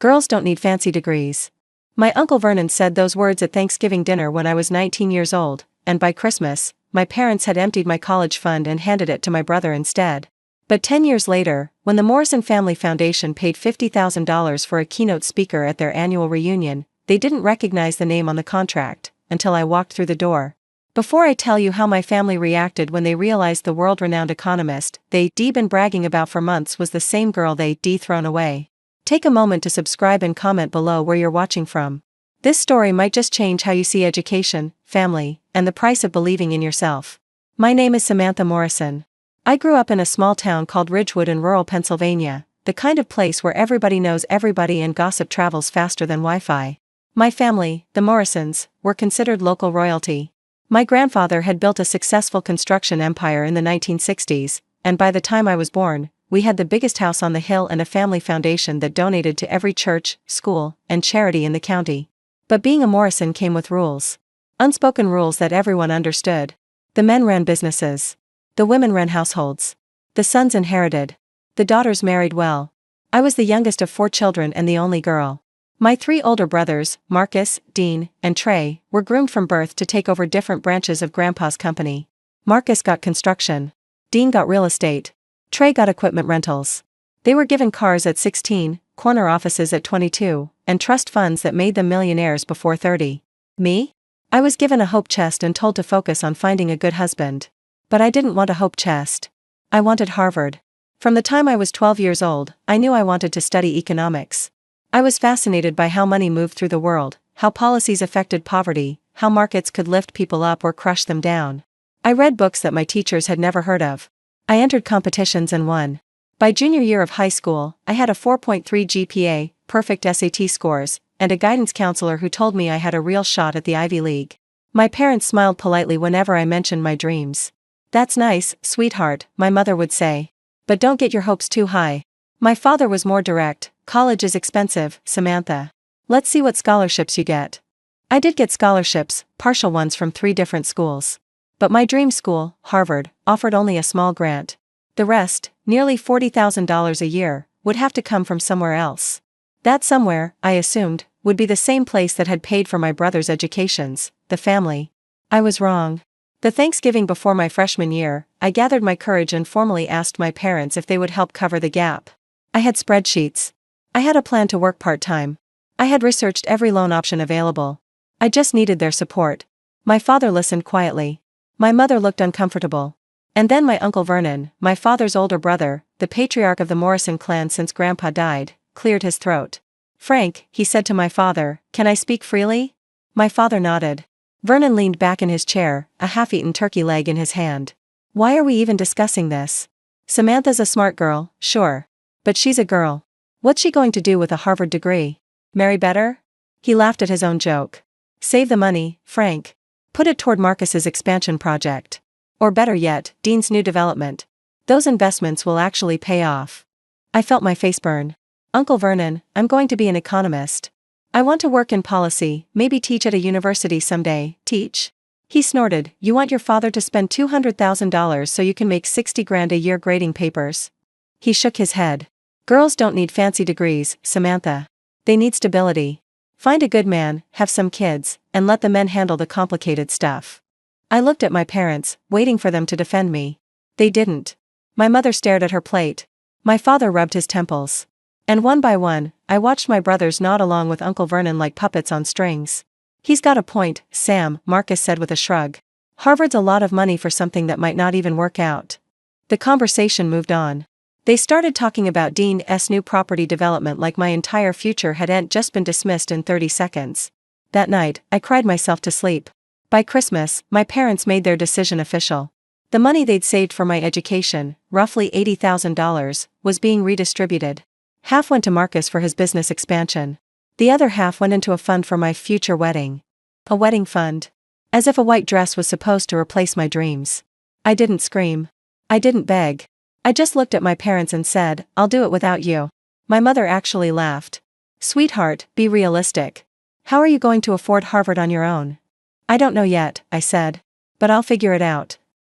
Girls don't need fancy degrees. My Uncle Vernon said those words at Thanksgiving dinner when I was 19 years old, and by Christmas, my parents had emptied my college fund and handed it to my brother instead. But 10 years later, when the Morrison Family Foundation paid $50,000 for a keynote speaker at their annual reunion, they didn't recognize the name on the contract, until I walked through the door. Before I tell you how my family reacted when they realized the world-renowned economist they'd been bragging about for months was the same girl they'd thrown away. Take a moment to subscribe and comment below where you're watching from. This story might just change how you see education, family, and the price of believing in yourself. My name is Samantha Morrison. I grew up in a small town called Ridgewood in rural Pennsylvania, the kind of place where everybody knows everybody and gossip travels faster than Wi-Fi. My family, the Morrisons, were considered local royalty. My grandfather had built a successful construction empire in the 1960s, and by the time I was born, we had the biggest house on the hill and a family foundation that donated to every church, school, and charity in the county. But being a Morrison came with rules. Unspoken rules that everyone understood. The men ran businesses. The women ran households. The sons inherited. The daughters married well. I was the youngest of 4 children and the only girl. My 3 older brothers, Marcus, Dean, and Trey, were groomed from birth to take over different branches of Grandpa's company. Marcus got construction. Dean got real estate. Trey got equipment rentals. They were given cars at 16, corner offices at 22, and trust funds that made them millionaires before 30. Me? I was given a hope chest and told to focus on finding a good husband. But I didn't want a hope chest. I wanted Harvard. From the time I was 12 years old, I knew I wanted to study economics. I was fascinated by how money moved through the world, how policies affected poverty, how markets could lift people up or crush them down. I read books that my teachers had never heard of. I entered competitions and won. By junior year of high school, I had a 4.3 GPA, perfect SAT scores, and a guidance counselor who told me I had a real shot at the Ivy League. My parents smiled politely whenever I mentioned my dreams. "That's nice, sweetheart," my mother would say. "But don't get your hopes too high." My father was more direct. "College is expensive, Samantha. Let's see what scholarships you get." I did get scholarships, partial ones from 3 different schools. But my dream school, Harvard, offered only a small grant. The rest, nearly $40,000 a year, would have to come from somewhere else. That somewhere, I assumed, would be the same place that had paid for my brother's educations, the family. I was wrong. The Thanksgiving before my freshman year, I gathered my courage and formally asked my parents if they would help cover the gap. I had spreadsheets. I had a plan to work part-time. I had researched every loan option available. I just needed their support. My father listened quietly. My mother looked uncomfortable. And then my Uncle Vernon, my father's older brother, the patriarch of the Morrison clan since Grandpa died, cleared his throat. "Frank," he said to my father, "can I speak freely?" My father nodded. Vernon leaned back in his chair, a half-eaten turkey leg in his hand. "Why are we even discussing this? Samantha's a smart girl, sure. But she's a girl. What's she going to do with a Harvard degree? Marry better?" He laughed at his own joke. "Save the money, Frank. Put it toward Marcus's expansion project. Or better yet, Dean's new development. Those investments will actually pay off." I felt my face burn. "Uncle Vernon, I'm going to be an economist. I want to work in policy, maybe teach at a university someday." "Teach?" He snorted. "You want your father to spend $200,000 so you can make 60 grand a year grading papers?" He shook his head. "Girls don't need fancy degrees, Samantha. They need stability. Find a good man, have some kids, and let the men handle the complicated stuff." I looked at my parents, waiting for them to defend me. They didn't. My mother stared at her plate. My father rubbed his temples. And one by one, I watched my brothers nod along with Uncle Vernon like puppets on strings. "He's got a point, Sam," Marcus said with a shrug. "Harvard's a lot of money for something that might not even work out." The conversation moved on. They started talking about Dean's new property development like my entire future had just been dismissed in 30 seconds. That night, I cried myself to sleep. By Christmas, my parents made their decision official. The money they'd saved for my education, roughly $80,000, was being redistributed. Half went to Marcus for his business expansion. The other half went into a fund for my future wedding. A wedding fund. As if a white dress was supposed to replace my dreams. I didn't scream. I didn't beg. I just looked at my parents and said, "I'll do it without you." My mother actually laughed. "Sweetheart, be realistic. How are you going to afford Harvard on your own?" "I don't know yet," I said. "But I'll figure it out."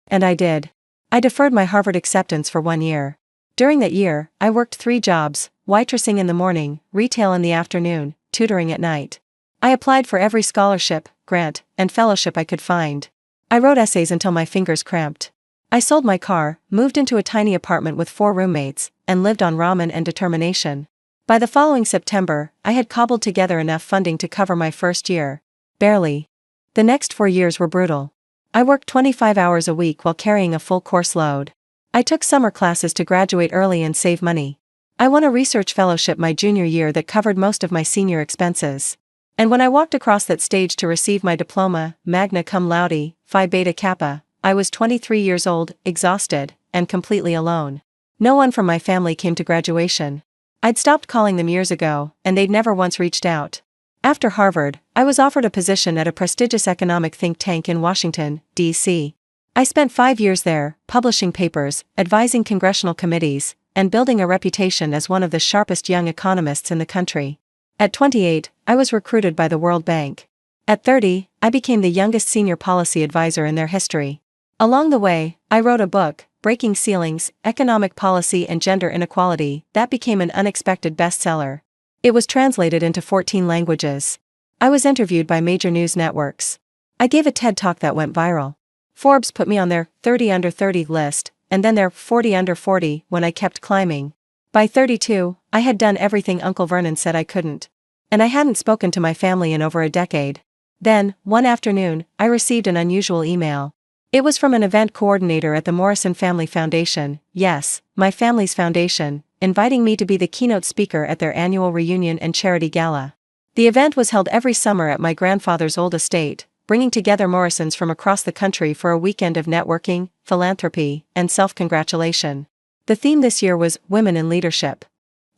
And I did. I deferred my Harvard acceptance for 1 year. During that year, I worked 3 jobs, waitressing in the morning, retail in the afternoon, tutoring at night. I applied for every scholarship, grant, and fellowship I could find. I wrote essays until my fingers cramped. I sold my car, moved into a tiny apartment with 4 roommates, and lived on ramen and determination. By the following September, I had cobbled together enough funding to cover my first year. Barely. The next 4 years were brutal. I worked 25 hours a week while carrying a full course load. I took summer classes to graduate early and save money. I won a research fellowship my junior year that covered most of my senior expenses. And when I walked across that stage to receive my diploma, magna cum laude, Phi Beta Kappa, I was 23 years old, exhausted, and completely alone. No one from my family came to graduation. I'd stopped calling them years ago, and they'd never once reached out. After Harvard, I was offered a position at a prestigious economic think tank in Washington, D.C. I spent 5 years there, publishing papers, advising congressional committees, and building a reputation as one of the sharpest young economists in the country. At 28, I was recruited by the World Bank. At 30, I became the youngest senior policy advisor in their history. Along the way, I wrote a book, Breaking Ceilings, Economic Policy and Gender Inequality, that became an unexpected bestseller. It was translated into 14 languages. I was interviewed by major news networks. I gave a TED Talk that went viral. Forbes put me on their 30 under 30 list, and then their 40 under 40 when I kept climbing. By 32, I had done everything Uncle Vernon said I couldn't. And I hadn't spoken to my family in over a decade. Then, one afternoon, I received an unusual email. It was from an event coordinator at the Morrison Family Foundation, yes, my family's foundation, inviting me to be the keynote speaker at their annual reunion and charity gala. The event was held every summer at my grandfather's old estate, bringing together Morrisons from across the country for a weekend of networking, philanthropy, and self-congratulation. The theme this year was Women in Leadership.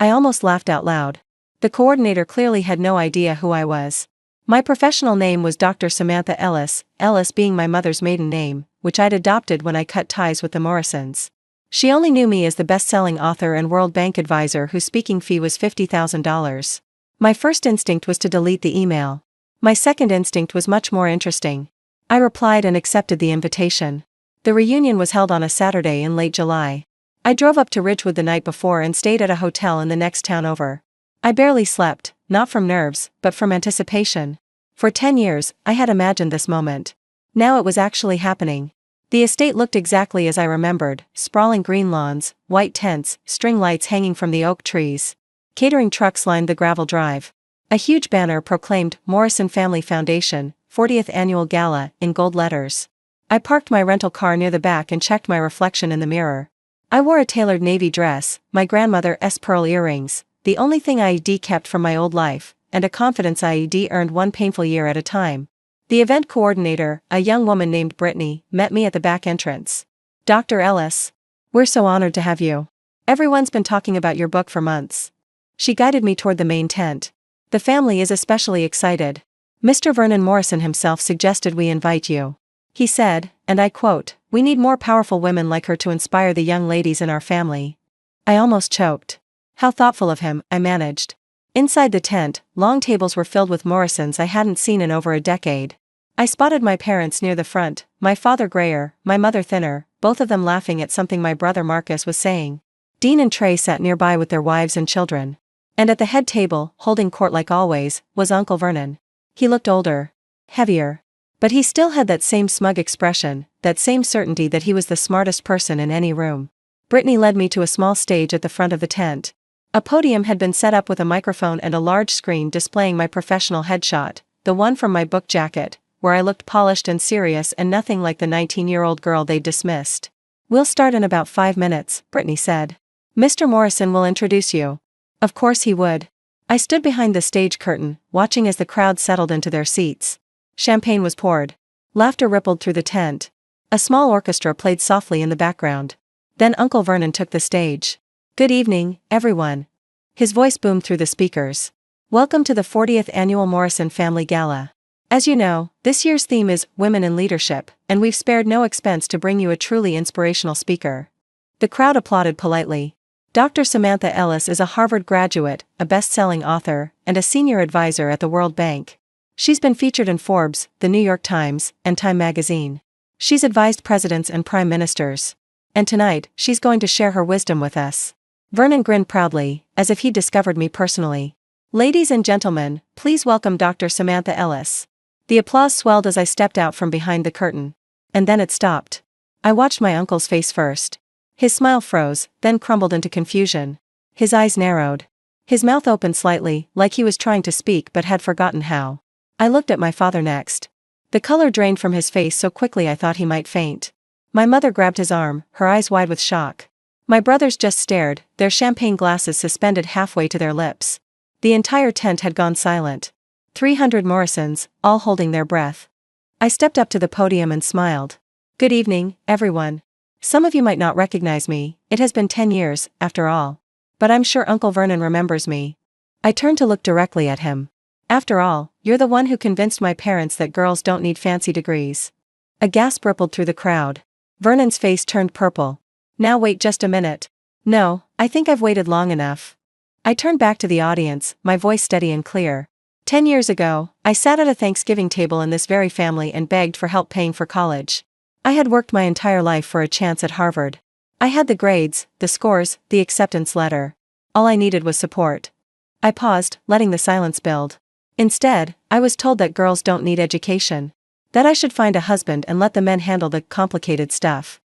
I almost laughed out loud. The coordinator clearly had no idea who I was. My professional name was Dr. Samantha Ellis, Ellis being my mother's maiden name, which I'd adopted when I cut ties with the Morrisons. She only knew me as the best-selling author and World Bank advisor whose speaking fee was $50,000. My first instinct was to delete the email. My second instinct was much more interesting. I replied and accepted the invitation. The reunion was held on a Saturday in late July. I drove up to Ridgewood the night before and stayed at a hotel in the next town over. I barely slept, not from nerves, but from anticipation. For 10 years, I had imagined this moment. Now it was actually happening. The estate looked exactly as I remembered, sprawling green lawns, white tents, string lights hanging from the oak trees. Catering trucks lined the gravel drive. A huge banner proclaimed Morrison Family Foundation, 40th Annual Gala, in gold letters. I parked my rental car near the back and checked my reflection in the mirror. I wore a tailored navy dress, my grandmother's pearl earrings, the only thing IED kept from my old life, and a confidence IED earned one painful year at a time. The event coordinator, a young woman named Brittany, met me at the back entrance. Dr. Ellis, we're so honored to have you. Everyone's been talking about your book for months. She guided me toward the main tent. The family is especially excited. Mr. Vernon Morrison himself suggested we invite you. He said, and I quote, "We need more powerful women like her to inspire the young ladies in our family." I almost choked. How thoughtful of him, I managed. Inside the tent, long tables were filled with Morrisons I hadn't seen in over a decade. I spotted my parents near the front, my father grayer, my mother thinner, both of them laughing at something my brother Marcus was saying. Dean and Trey sat nearby with their wives and children. And at the head table, holding court like always, was Uncle Vernon. He looked older. Heavier. But he still had that same smug expression, that same certainty that he was the smartest person in any room. Brittany led me to a small stage at the front of the tent. A podium had been set up with a microphone and a large screen displaying my professional headshot, the one from my book jacket, where I looked polished and serious and nothing like the 19-year-old girl they'd dismissed. "We'll start in about 5 minutes," Brittany said. "Mr. Morrison will introduce you." Of course he would. I stood behind the stage curtain, watching as the crowd settled into their seats. Champagne was poured. Laughter rippled through the tent. A small orchestra played softly in the background. Then Uncle Vernon took the stage. "Good evening, everyone." His voice boomed through the speakers. "Welcome to the 40th Annual Morrison Family Gala. As you know, this year's theme is Women in Leadership, and we've spared no expense to bring you a truly inspirational speaker." The crowd applauded politely. Dr. Samantha Ellis is a Harvard graduate, a best-selling author, and a senior advisor at the World Bank. She's been featured in Forbes, The New York Times, and Time magazine. She's advised presidents and prime ministers. And tonight, she's going to share her wisdom with us. Vernon grinned proudly, as if he'd discovered me personally. Ladies and gentlemen, please welcome Dr. Samantha Ellis. The applause swelled as I stepped out from behind the curtain. And then it stopped. I watched my uncle's face first. His smile froze, then crumbled into confusion. His eyes narrowed. His mouth opened slightly, like he was trying to speak but had forgotten how. I looked at my father next. The color drained from his face so quickly I thought he might faint. My mother grabbed his arm, her eyes wide with shock. My brothers just stared, their champagne glasses suspended halfway to their lips. The entire tent had gone silent. 300 Morrisons, all holding their breath. I stepped up to the podium and smiled. Good evening, everyone. Some of you might not recognize me, it has been 10 years, after all. But I'm sure Uncle Vernon remembers me. I turned to look directly at him. After all, you're the one who convinced my parents that girls don't need fancy degrees. A gasp rippled through the crowd. Vernon's face turned purple. Now wait just a minute. No, I think I've waited long enough. I turned back to the audience, my voice steady and clear. 10 years ago, I sat at a Thanksgiving table in this very family and begged for help paying for college. I had worked my entire life for a chance at Harvard. I had the grades, the scores, the acceptance letter. All I needed was support. I paused, letting the silence build. Instead, I was told that girls don't need education. That I should find a husband and let the men handle the complicated stuff.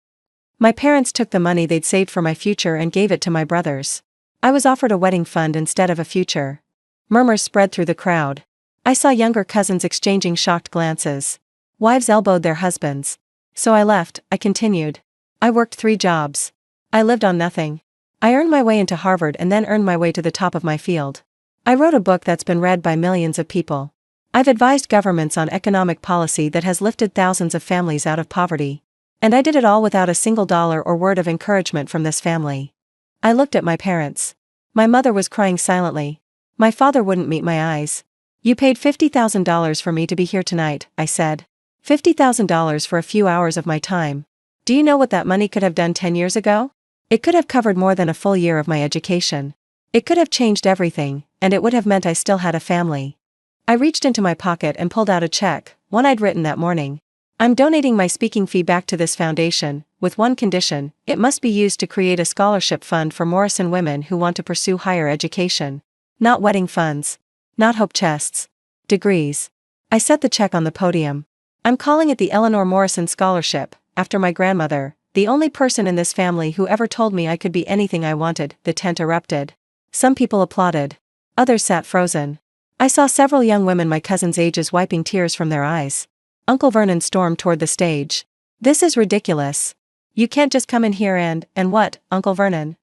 My parents took the money they'd saved for my future and gave it to my brothers. I was offered a wedding fund instead of a future. Murmurs spread through the crowd. I saw younger cousins exchanging shocked glances. Wives elbowed their husbands. So I left, I continued. I worked 3 jobs. I lived on nothing. I earned my way into Harvard and then earned my way to the top of my field. I wrote a book that's been read by millions of people. I've advised governments on economic policy that has lifted thousands of families out of poverty. And I did it all without a single dollar or word of encouragement from this family. I looked at my parents. My mother was crying silently. My father wouldn't meet my eyes. You paid $50,000 for me to be here tonight, I said. $50,000 for a few hours of my time. Do you know what that money could have done 10 years ago? It could have covered more than a full year of my education. It could have changed everything, and it would have meant I still had a family. I reached into my pocket and pulled out a check, one I'd written that morning. I'm donating my speaking fee back to this foundation, with one condition: it must be used to create a scholarship fund for Morrison women who want to pursue higher education. Not wedding funds. Not hope chests. Degrees. I set the check on the podium. I'm calling it the Eleanor Morrison Scholarship, after my grandmother, the only person in this family who ever told me I could be anything I wanted. The tent erupted. Some people applauded. Others sat frozen. I saw several young women my cousin's ages wiping tears from their eyes. Uncle Vernon stormed toward the stage. This is ridiculous. You can't just come in here and what, Uncle Vernon?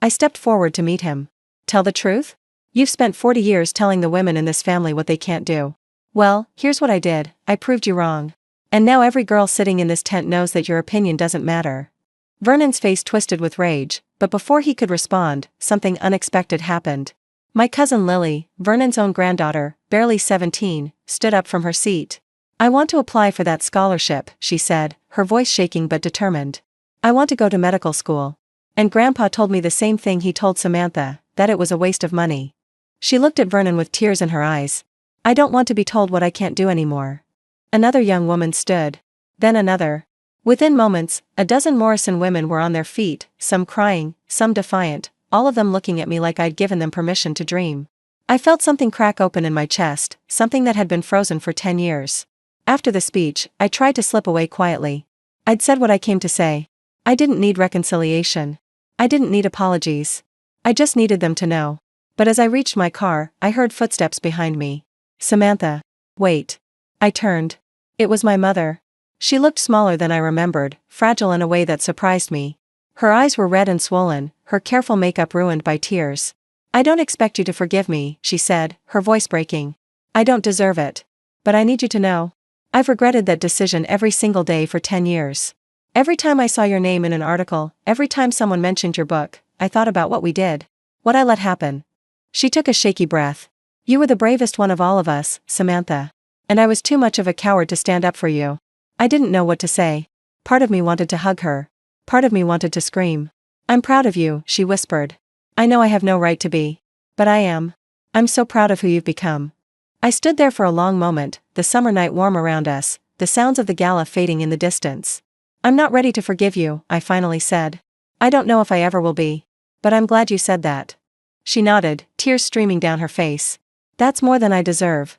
I stepped forward to meet him. Tell the truth? You've spent 40 years telling the women in this family what they can't do. Well, here's what I did: I proved you wrong. And now every girl sitting in this tent knows that your opinion doesn't matter. Vernon's face twisted with rage, but before he could respond, something unexpected happened. My cousin Lily, Vernon's own granddaughter, barely 17, stood up from her seat. I want to apply for that scholarship, she said, her voice shaking but determined. I want to go to medical school. And Grandpa told me the same thing he told Samantha, that it was a waste of money. She looked at Vernon with tears in her eyes. I don't want to be told what I can't do anymore. Another young woman stood. Then another. Within moments, a dozen Morrison women were on their feet, some crying, some defiant, all of them looking at me like I'd given them permission to dream. I felt something crack open in my chest, something that had been frozen for 10 years. After the speech, I tried to slip away quietly. I'd said what I came to say. I didn't need reconciliation. I didn't need apologies. I just needed them to know. But as I reached my car, I heard footsteps behind me. Samantha. Wait. I turned. It was my mother. She looked smaller than I remembered, fragile in a way that surprised me. Her eyes were red and swollen, her careful makeup ruined by tears. I don't expect you to forgive me, she said, her voice breaking. I don't deserve it. But I need you to know. I've regretted that decision every single day for 10 years. Every time I saw your name in an article, every time someone mentioned your book, I thought about what we did. What I let happen. She took a shaky breath. You were the bravest one of all of us, Samantha. And I was too much of a coward to stand up for you. I didn't know what to say. Part of me wanted to hug her. Part of me wanted to scream. I'm proud of you, she whispered. I know I have no right to be. But I am. I'm so proud of who you've become. I stood there for a long moment, the summer night warm around us, the sounds of the gala fading in the distance. I'm not ready to forgive you, I finally said. I don't know if I ever will be. But I'm glad you said that. She nodded, tears streaming down her face. That's more than I deserve.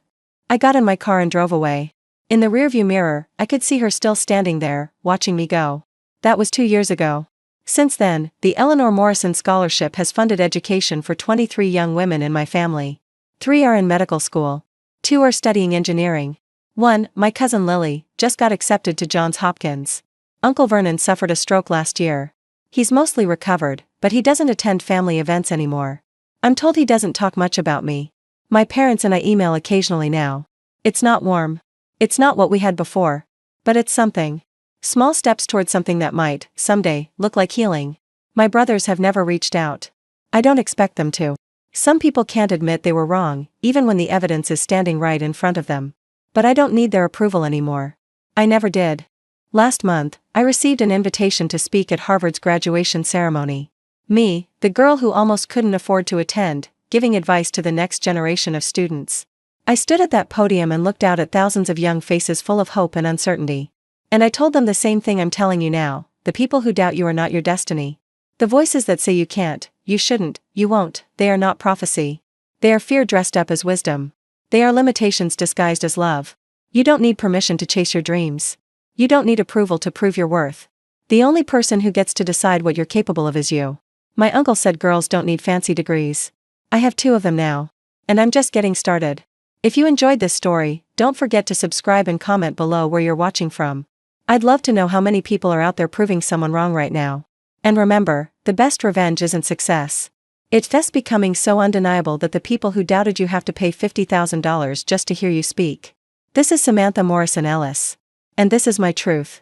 I got in my car and drove away. In the rearview mirror, I could see her still standing there, watching me go. That was 2 years ago. Since then, the Eleanor Morrison Scholarship has funded education for 23 young women in my family. 3 are in medical school. 2 are studying engineering. 1, my cousin Lily, just got accepted to Johns Hopkins. Uncle Vernon suffered a stroke last year. He's mostly recovered, but he doesn't attend family events anymore. I'm told he doesn't talk much about me. My parents and I email occasionally now. It's not warm. It's not what we had before. But it's something. Small steps toward something that might, someday, look like healing. My brothers have never reached out. I don't expect them to. Some people can't admit they were wrong, even when the evidence is standing right in front of them. But I don't need their approval anymore. I never did. Last month, I received an invitation to speak at Harvard's graduation ceremony. Me, the girl who almost couldn't afford to attend, giving advice to the next generation of students. I stood at that podium and looked out at thousands of young faces full of hope and uncertainty. And I told them the same thing I'm telling you now: the people who doubt you are not your destiny. The voices that say you can't, you shouldn't, you won't, they are not prophecy. They are fear dressed up as wisdom. They are limitations disguised as love. You don't need permission to chase your dreams. You don't need approval to prove your worth. The only person who gets to decide what you're capable of is you. My uncle said girls don't need fancy degrees. I have 2 of them now. And I'm just getting started. If you enjoyed this story, don't forget to subscribe and comment below where you're watching from. I'd love to know how many people are out there proving someone wrong right now. And remember, the best revenge isn't success. It's just becoming so undeniable that the people who doubted you have to pay $50,000 just to hear you speak. This is Samantha Morrison Ellis. And this is my truth.